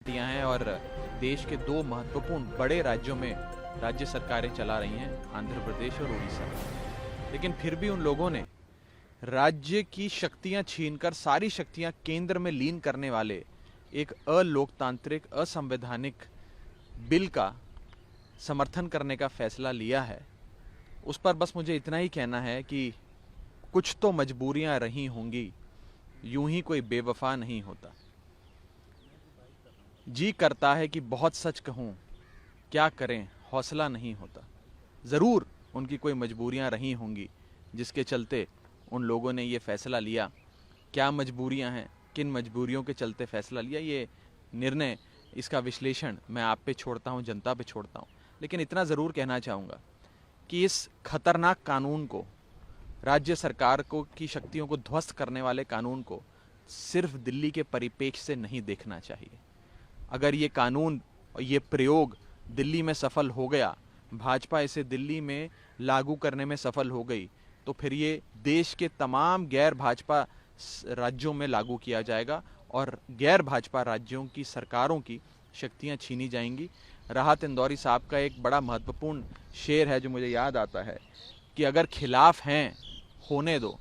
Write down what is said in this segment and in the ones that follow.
पार्टियां हैं और देश के दो महत्वपूर्ण बड़े राज्यों में राज्य सरकारें चला रही हैं, आंध्र प्रदेश और उड़ीसा। लेकिन फिर भी उन लोगों ने राज्य की शक्तियां छीनकर सारी शक्तियां केंद्र में लीन करने वाले एक अलोकतांत्रिक, असंवैधानिक बिल का समर्थन करने का फैसला लिया है। उस पर बस मुझे इतना ही कहना है कि कुछ तो मजबूरियां रही होंगी, यूं ही कोई बेवफा नहीं होता। जी करता है कि बहुत सच कहूं, क्या करें हौसला नहीं होता। ज़रूर उनकी कोई मजबूरियां रही होंगी जिसके चलते उन लोगों ने ये फैसला लिया। क्या मजबूरियां हैं, किन मजबूरियों के चलते फैसला लिया, ये निर्णय, इसका विश्लेषण मैं आप पे छोड़ता हूं, जनता पे छोड़ता हूं। लेकिन इतना ज़रूर कहना चाहूँगा कि इस खतरनाक कानून को, राज्य सरकार को की शक्तियों को ध्वस्त करने वाले कानून को सिर्फ दिल्ली के परिप्रेक्ष्य से नहीं देखना चाहिए। अगर ये कानून और ये प्रयोग दिल्ली में सफल हो गया, भाजपा इसे दिल्ली में लागू करने में सफल हो गई, तो फिर ये देश के तमाम गैर भाजपा राज्यों में लागू किया जाएगा और गैर भाजपा राज्यों की सरकारों की शक्तियां छीनी जाएंगी। राहत इंदौरी साहब का एक बड़ा महत्वपूर्ण शेर है जो मुझे याद आता है कि अगर खिलाफ हैं होने दो,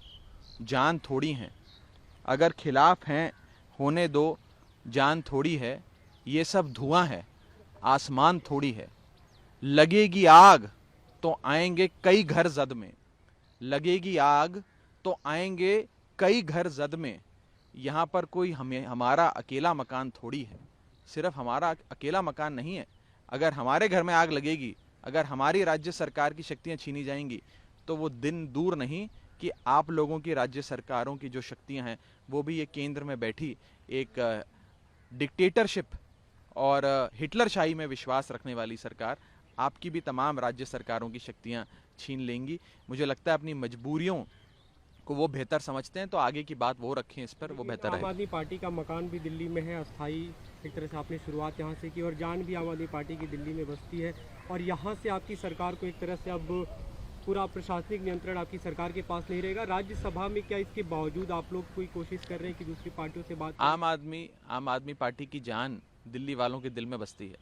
जान थोड़ी है। अगर खिलाफ हैं होने दो, जान थोड़ी है। ये सब धुआं है, आसमान थोड़ी है। लगेगी आग तो आएंगे कई घर जद में। लगेगी आग तो आएंगे कई घर जद में। यहाँ पर कोई हमारा अकेला मकान थोड़ी है। सिर्फ हमारा अकेला मकान नहीं है। अगर हमारे घर में आग लगेगी, अगर हमारी राज्य सरकार की शक्तियां छीनी जाएंगी, तो वो दिन दूर नहीं कि आप लोगों की राज्य सरकारों की जो शक्तियां हैं वो भी ये केंद्र में बैठी एक डिक्टेटरशिप और हिटलरशाही में विश्वास रखने वाली सरकार आपकी भी तमाम राज्य सरकारों की शक्तियां छीन लेंगी। मुझे लगता है अपनी मजबूरियों को वो बेहतर समझते हैं, तो आगे की बात वो रखें इस पर, वो बेहतर है। आम आदमी पार्टी का मकान भी दिल्ली में है, अस्थाई। एक तरह से आपने शुरुआत यहाँ से की और जान भी आम आदमी पार्टी की दिल्ली में बसती है और यहाँ से आपकी सरकार को एक तरह से अब पूरा प्रशासनिक नियंत्रण आपकी सरकार के पास नहीं रहेगा। राज्यसभा में क्या इसके बावजूद आप लोग कोई कोशिश कर रहे हैं कि दूसरी पार्टियों से बात करें? आम आदमी पार्टी की जान दिल्ली वालों के दिल में बसती है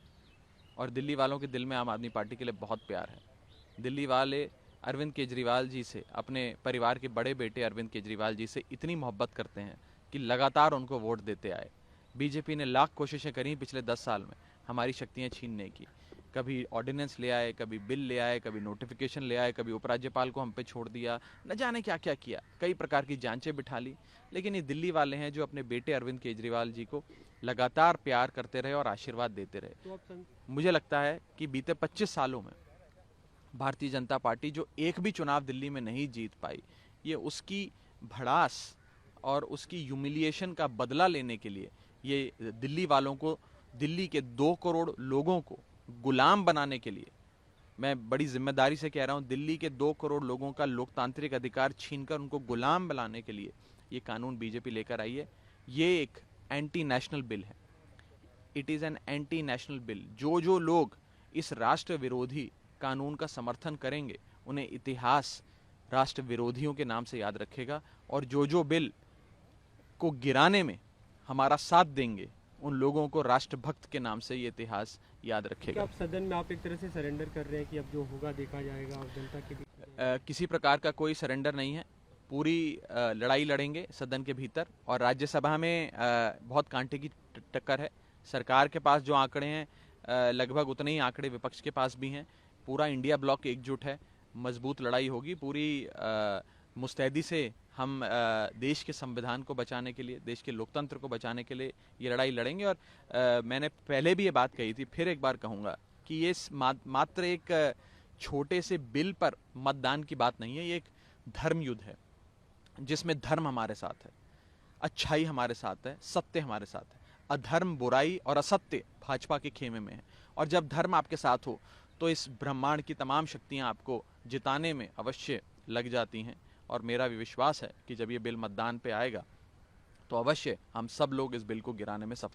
और दिल्ली वालों के दिल में आम आदमी पार्टी के लिए बहुत प्यार है। दिल्ली वाले अरविंद केजरीवाल जी से, अपने परिवार के बड़े बेटे अरविंद केजरीवाल जी से इतनी मोहब्बत करते हैं कि लगातार उनको वोट देते आए। बीजेपी ने लाख कोशिशें करी पिछले 10 साल में हमारी शक्तियां छीनने की। कभी ऑर्डिनेंस ले आए, कभी बिल ले आए, कभी नोटिफिकेशन ले आए, कभी उपराज्यपाल को हम पे छोड़ दिया, न जाने क्या क्या किया, कई प्रकार की जांचें बिठा ली। लेकिन ये दिल्ली वाले हैं जो अपने बेटे अरविंद केजरीवाल जी को लगातार प्यार करते रहे और आशीर्वाद देते रहे। तो मुझे लगता है कि बीते 25 सालों में भारतीय जनता पार्टी जो एक भी चुनाव दिल्ली में नहीं जीत पाई, ये उसकी भड़ास और उसकी ह्यूमिलिएशन का बदला लेने के लिए ये दिल्ली वालों को, दिल्ली के 2 करोड़ लोगों को गुलाम बनाने के लिए, मैं बड़ी जिम्मेदारी से कह रहा हूं, दिल्ली के 2 करोड़ लोगों का लोकतांत्रिक अधिकार छीनकर उनको गुलाम बनाने के लिए ये कानून बीजेपी लेकर आई है। ये एक एंटी नेशनल बिल है। It is an anti national bill. जो लोग इस राष्ट्र विरोधी कानून का समर्थन करेंगे, उन्हें इतिहास राष्ट्र विरोधियों के नाम से याद रखेगा और जो बिल को गिराने में हमारा साथ देंगे, उन लोगों को राष्ट्रभक्त के नाम से ये इतिहास याद रखेगा। आप सदन में आप एक तरह से सरेंडर कर रहे हैं कि अब जो होगा देखा जाएगा और जनता के बीच किसी प्रकार का कोई सरेंडर नहीं है। पूरी लड़ाई लड़ेंगे सदन के भीतर और राज्यसभा में बहुत कांटे की टक्कर है। सरकार के पास जो आंकड़े हैं लगभग उतने ही आंकड़े विपक्ष के पास भी हैं। पूरा इंडिया ब्लॉक एकजुट है, मजबूत लड़ाई होगी। पूरी मुस्तैदी से हम देश के संविधान को बचाने के लिए, देश के लोकतंत्र को बचाने के लिए ये लड़ाई लड़ेंगे। और मैंने पहले भी ये बात कही थी, फिर एक बार कहूँगा कि ये मात्र एक छोटे से बिल पर मतदान की बात नहीं है। ये एक धर्म युद्ध है जिसमें धर्म हमारे साथ है, अच्छाई हमारे साथ है, सत्य हमारे साथ है। अधर्म, बुराई और असत्य भाजपा के खेमे में है। और जब धर्म आपके साथ हो तो इस ब्रह्मांड की तमाम शक्तियां आपको जिताने में अवश्य लग जाती हैं। और मेरा भी विश्वास है कि जब ये बिल मतदान पे आएगा तो अवश्य हम सब लोग इस बिल को गिराने में सफल